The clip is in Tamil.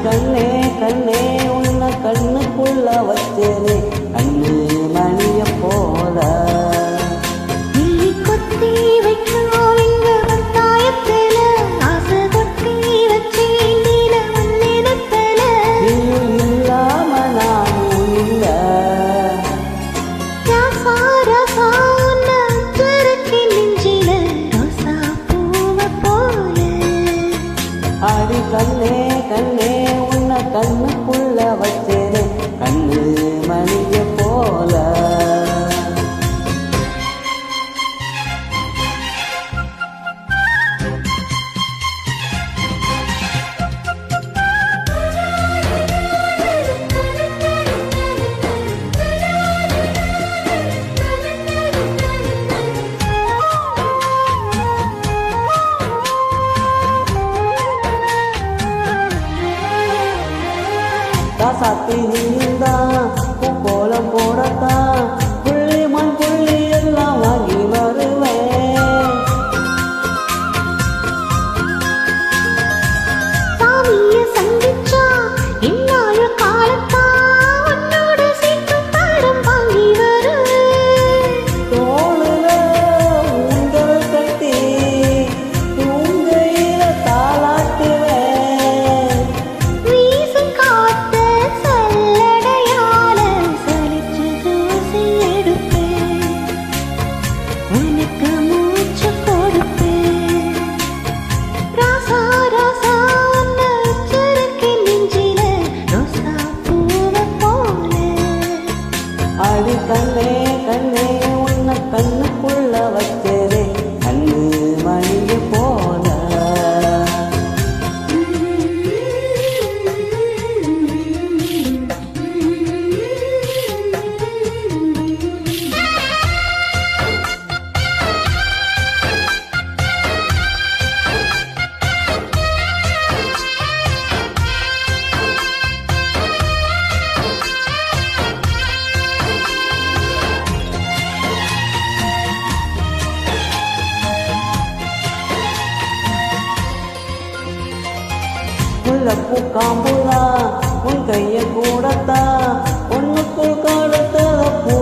கண்ணே கண்ணே உன்னை கண்ணுக்குள்ள வச்சேனே கண்ணு மணிய போல நீ கொத்தி வைக்கும் இங்க வந்தாயத்துல ஆசை கொத்தி வச்சே நீல மண்ணினத்துல நீயும் இல்லாம நானும் இல்ல ராசா ராசா உன்னை அச்சருக்கு நெஞ்சில ரோசா பூவை போல அடி கண்ணே கண்ணே உன்னை கண்ணுக்குள்ள வச்சேனே கண்ணு மணிய போல காசாத்தி நீந்தான் கோலம் போடத்தான் புள்ளி மண் புள்ளி எல்லாம் வாங்கி வருவேன் சாமிய சந்திச்சா இன்னாழ காலத்தா உன்னோட சீக்கும் பாடம் வாங்கி வருவேன் தோளுல ஊஞ்சல் கட்டி தூங்கையில தாளாட்டுவேன் வீசும் காத்து சல்லடையால சலிச்சு தூசி எடுப்பேன் உனக்கு மூச்சு கொடுப்பேன் ராசா ராசா உன்னை அச்சருக்கு நெஞ்சில ரோசா பூவை போல அடி கண்ணே கண்ணே உன்னை கண்ணுக்குள்ள வச்சேனே கண்ணு மணிய போல முல்லப்பூ காம்புலா உன் கைய கூடத்தா ஒன்னுக்குள் காலத்த பூ